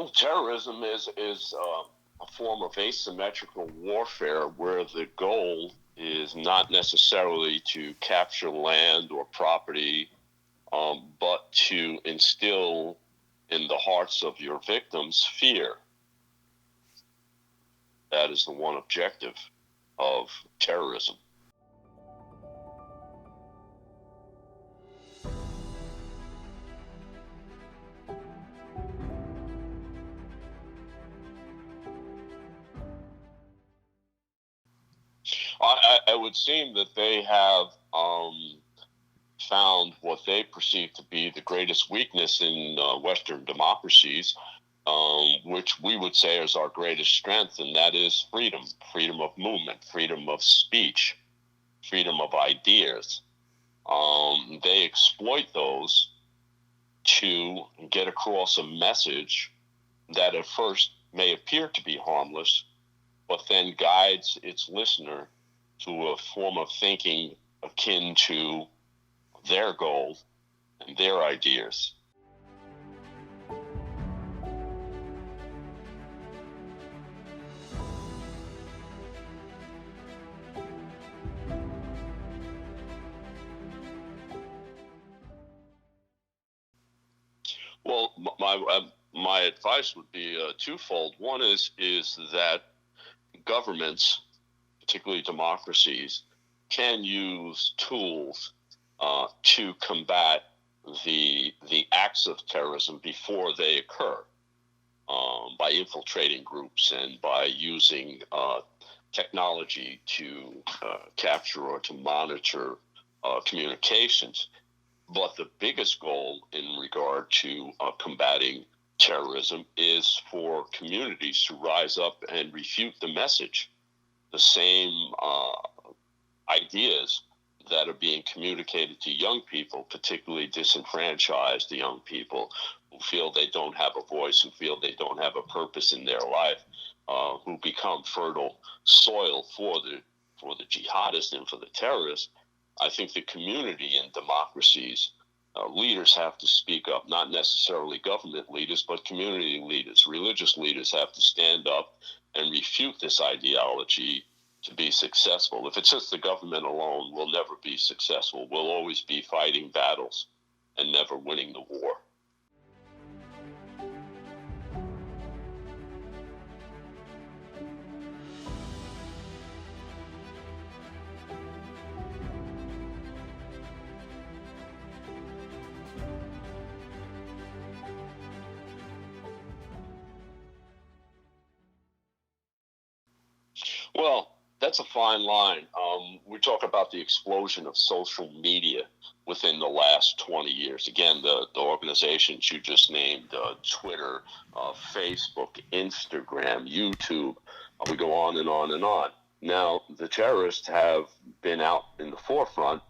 Terrorism is a form of asymmetrical warfare where the goal is not necessarily to capture land or property, but to instill in the hearts of your victims fear. That is the one objective of terrorism. I would seem that they have found what they perceive to be the greatest weakness in Western democracies, which we would say is our greatest strength, and that is freedom, freedom of movement, freedom of speech, freedom of ideas. They exploit those to get across a message that at first may appear to be harmless, but then guides its listener to a form of thinking akin to their goal and their ideas. Well, my advice would be twofold. One is that governments, particularly democracies, can use tools to combat the acts of terrorism before they occur, by infiltrating groups and by using technology to capture or to monitor communications. But the biggest goal in regard to combating terrorism is for communities to rise up and refute the message. The same ideas that are being communicated to young people, particularly disenfranchised young people who feel they don't have a voice, who feel they don't have a purpose in their life, who become fertile soil for the jihadists and for the terrorists. I think the community in democracies, leaders have to speak up, not necessarily government leaders, but community leaders, religious leaders have to stand up and refute this ideology to be successful. If it's just the government alone, we'll never be successful. We'll always be fighting battles and never winning the war. Well, that's a fine line. We talk about the explosion of social media within the last 20 years. Again, the organizations you just named, Twitter, Facebook, Instagram, YouTube, we go on and on and on. Now, the terrorists have been out in the forefront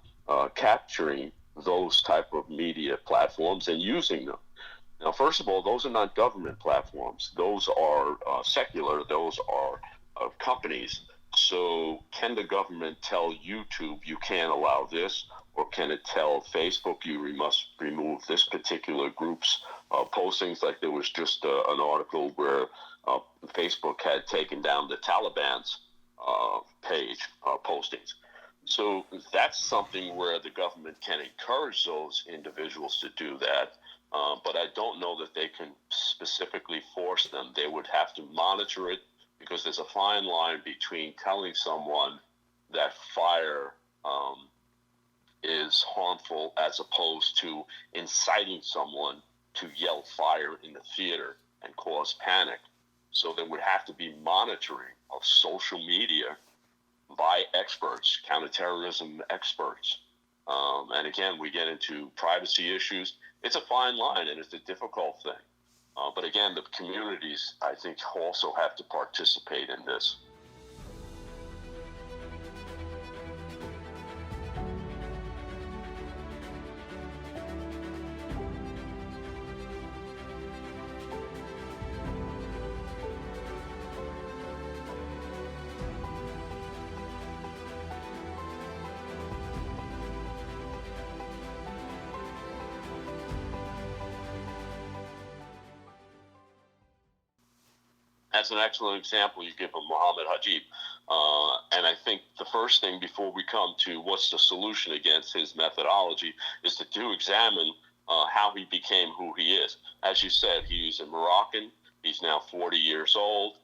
capturing those type of media platforms and using them. Now, first of all, those are not government platforms. Those are secular. Those are companies. So can the government tell YouTube you can't allow this, or can it tell Facebook you must remove this particular group's postings? Like there was just an article where Facebook had taken down the Taliban's page postings. So that's something where the government can encourage those individuals to do that. But I don't know that they can specifically force them. They would have to monitor it, because there's a fine line between telling someone that fire is harmful as opposed to inciting someone to yell fire in the theater and cause panic. So there would have to be monitoring of social media by experts, counterterrorism experts. And again, we get into privacy issues. It's a fine line, and it's a difficult thing. But again, the communities, I think, also have to participate in this. That's an excellent example you give of Muhammad Hajib. And I think the first thing before we come to what's the solution against his methodology is to examine how he became who he is. As you said, he's a Moroccan. He's now 40 years old.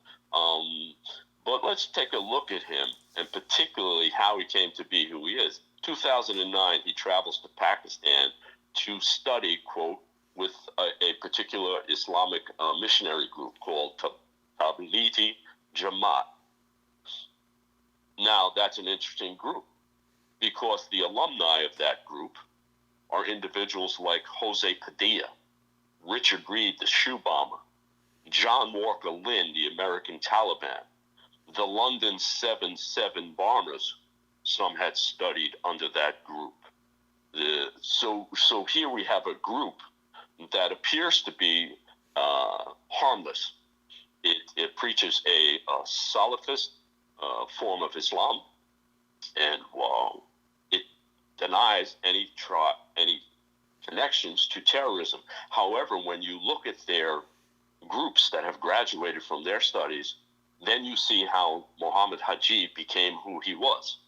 But let's take a look at him, and particularly how he came to be who he is. 2009, he travels to Pakistan to study, quote, with a particular Islamic missionary group called Tablighi Jamaat. Now, that's an interesting group because the alumni of that group are individuals like Jose Padilla, Richard Reed, the shoe bomber, John Walker Lynn, the American Taliban, the London 7/7 bombers. Some had studied under that group. So here we have a group that appears to be harmless. It preaches a Salafist form of Islam, and it denies any connections to terrorism. However, when you look at their groups that have graduated from their studies, then you see how Muhammad Hajib became who he was.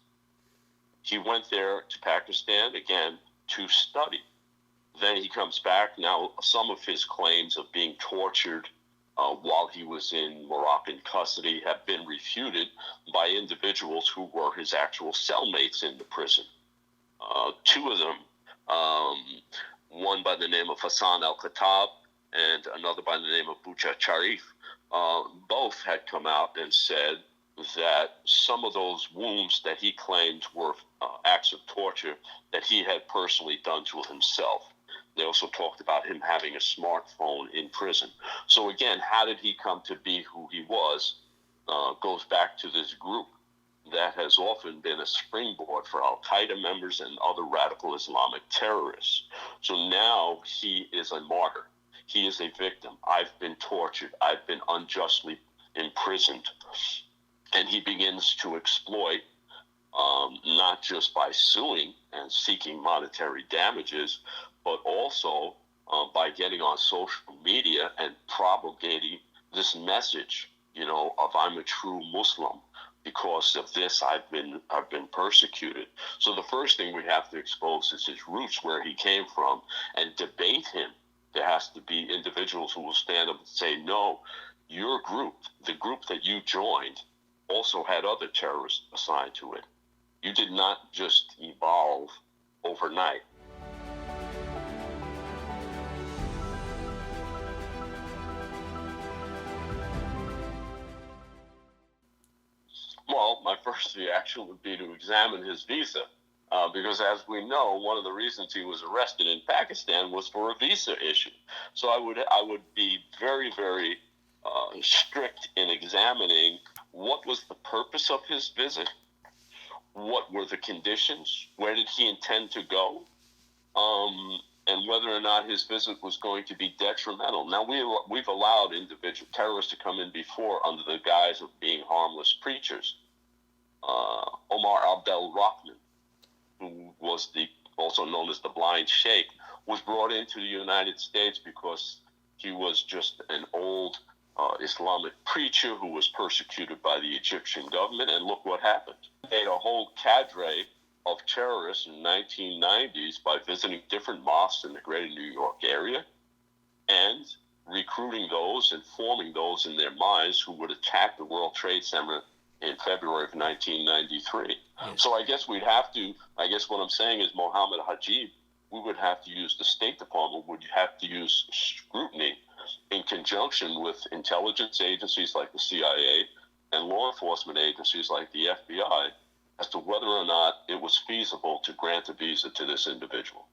He went there to Pakistan, again, to study. Then he comes back. Now, some of his claims of being tortured while he was in Moroccan custody have been refuted by individuals who were his actual cellmates in the prison. Two of them, one by the name of Hassan al-Khattab and another by the name of Bucha Sharif, both had come out and said that some of those wounds that he claimed were acts of torture that he had personally done to himself. They also talked about him having a smartphone in prison. So again, how did he come to be who he was? Goes back to this group that has often been a springboard for Al-Qaeda members and other radical Islamic terrorists. So now he is a martyr. He is a victim. I've been tortured. I've been unjustly imprisoned. And he begins to exploit, not just by suing and seeking monetary damages, but also by getting on social media and propagating this message, of I'm a true Muslim. Because of this, I've been persecuted. So the first thing we have to expose is his roots, where he came from, and debate him. There has to be individuals who will stand up and say, no, your group, the group that you joined, also had other terrorists assigned to it. You did not just evolve overnight. Well, my first reaction would be to examine his visa, because as we know, one of the reasons he was arrested in Pakistan was for a visa issue. So I would be very, very strict in examining what was the purpose of his visit, what were the conditions, where did he intend to go, and whether or not his visit was going to be detrimental. Now, we've allowed individual terrorists to come in before under the guise of being harmless preachers. Omar Abdel Rahman, who was also known as the Blind Sheikh, was brought into the United States because he was just an old Islamic preacher who was persecuted by the Egyptian government, and look what happened. They made a whole cadre of terrorists in the 1990s by visiting different mosques in the greater New York area and recruiting those and forming those in their minds who would attack the World Trade Center in February of 1993. Yes. So I guess what I'm saying is Mohammed Hajib, we would have to use the State Department, would have to use scrutiny in conjunction with intelligence agencies like the CIA and law enforcement agencies like the FBI as to whether or not it was feasible to grant a visa to this individual.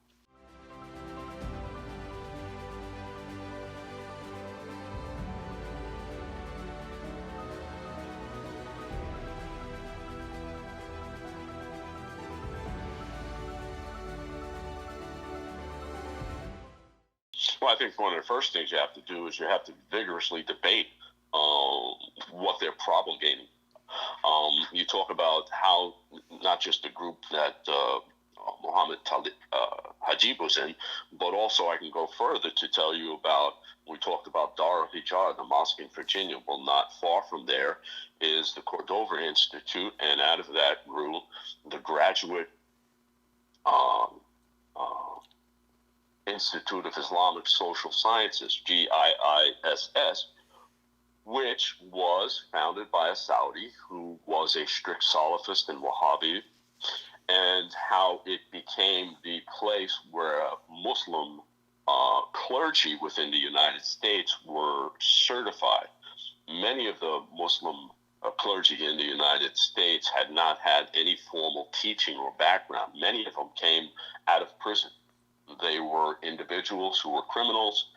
Well, I think one of the first things you have to do is you have to vigorously debate what they're promulgating. You talk about how not just the group that Muhammad Hajib was in, but also I can go further to tell you about, we talked about Dar al-Hijra, the mosque in Virginia. Well, not far from there is the Cordova Institute, and out of that grew the Graduate Institute of Islamic Social Sciences, GIISS, which was founded by a Saudi who was a strict Salafist and Wahhabi, and how it became the place where Muslim clergy within the United States were certified. Many of the Muslim clergy in the United States had not had any formal teaching or background. Many of them came out of prison. They were individuals who were criminals,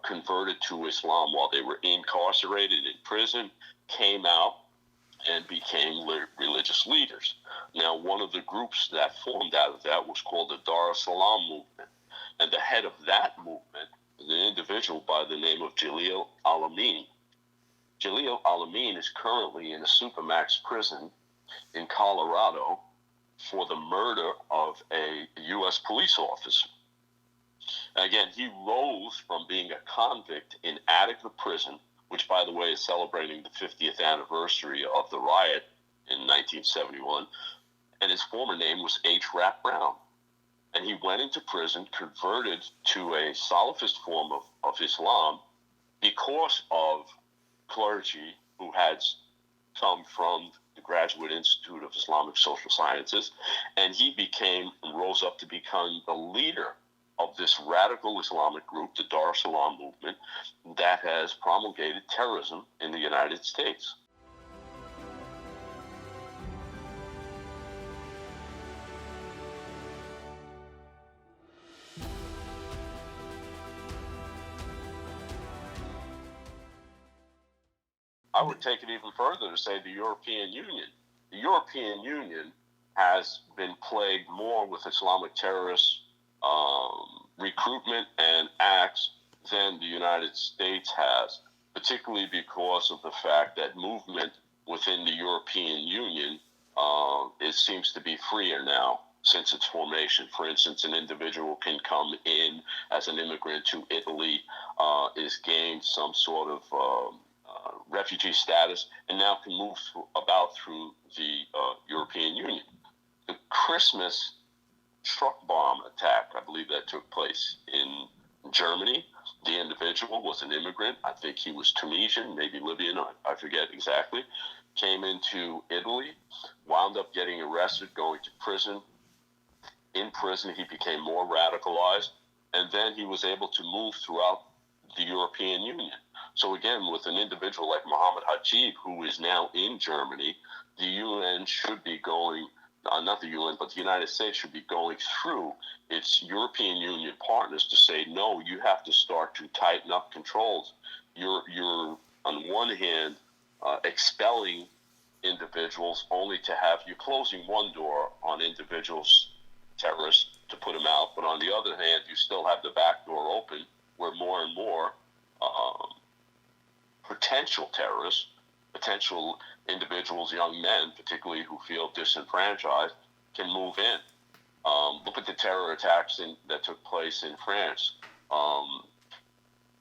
converted to Islam while they were incarcerated in prison, came out and became religious leaders. Now, one of the groups that formed out of that was called the Dar es Salaam movement. And the head of that movement is an individual by the name of Jalil Al-Amin. Jalil Al-Amin is currently in a Supermax prison in Colorado for the murder of a U.S. police officer. Again, he rose from being a convict in Attica prison, which, by the way, is celebrating the 50th anniversary of the riot in 1971, and his former name was H. Rap Brown. And he went into prison, converted to a Salafist form of Islam because of clergy who had come from the Graduate Institute of Islamic Social Sciences, and he rose up to become the leader of this radical Islamic group, the Dar es Salaam movement, that has promulgated terrorism in the United States. I would take it even further to say the European Union. The European Union has been plagued more with Islamic terrorist recruitment and acts than the United States has, particularly because of the fact that movement within the European Union seems to be freer now since its formation. For instance, an individual can come in as an immigrant to Italy, is gained some sort of refugee status, and now can move about through the European Union. The Christmas truck bomb attack, I believe that took place in Germany. The individual was an immigrant. I think he was Tunisian, maybe Libyan, I forget exactly. Came into Italy, wound up getting arrested, going to prison. In prison, he became more radicalized, and then he was able to move throughout the European Union. So again, with an individual like Mohammed Hajib, who is now in Germany, the UN should be going, not the UN, but the United States should be going through its European Union partners to say, no, you have to start to tighten up controls. You're on one hand, expelling individuals only to have you closing one door on individuals, terrorists, to put them out. But on the other hand, you still have the back door open where more and more potential terrorists, potential individuals, young men, particularly who feel disenfranchised, can move in. Look at the terror attacks that took place in France,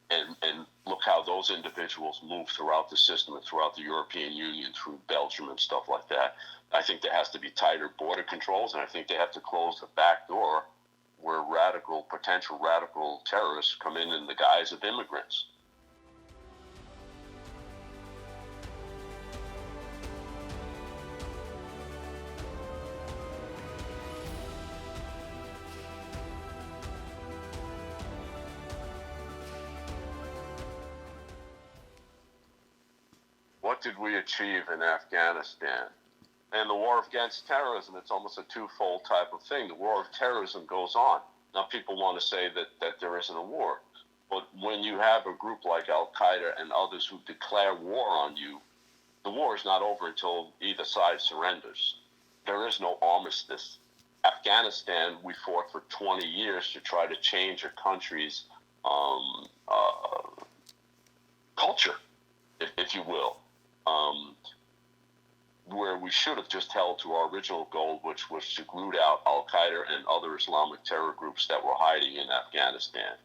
and look how those individuals move throughout the system and throughout the European Union, through Belgium and stuff like that. I think there has to be tighter border controls, and I think they have to close the back door where potential radical terrorists come in the guise of immigrants. What did we achieve in Afghanistan? And the war against terrorism, it's almost a twofold type of thing. The war of terrorism goes on. Now, people want to say that there isn't a war. But when you have a group like Al-Qaeda and others who declare war on you, the war is not over until either side surrenders. There is no armistice. Afghanistan, we fought for 20 years to try to change a country's culture, if you will. Where we should have just held to our original goal, which was to root out Al-Qaeda and other Islamic terror groups that were hiding in Afghanistan.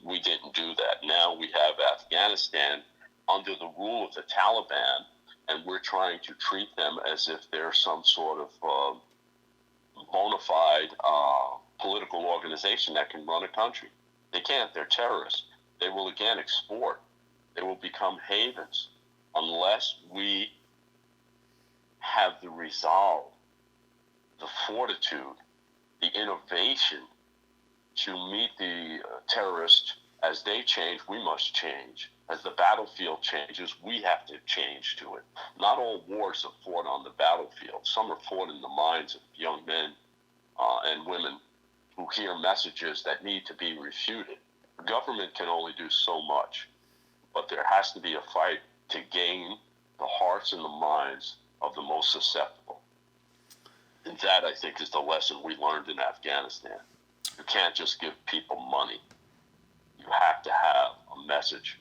We didn't do that. Now we have Afghanistan under the rule of the Taliban, and we're trying to treat them as if they're some sort of bona fide political organization that can run a country. They can't. They're terrorists. They will again export. They will become havens unless we have the resolve, the fortitude, the innovation to meet the terrorists as they change. We must change. As the battlefield changes, we have to change to it. Not all wars are fought on the battlefield. Some are fought in the minds of young men and women who hear messages that need to be refuted. The government can only do so much, but there has to be a fight to gain the hearts and the minds of the most susceptible. And that, I think, is the lesson we learned in Afghanistan. You can't just give people money. You have to have a message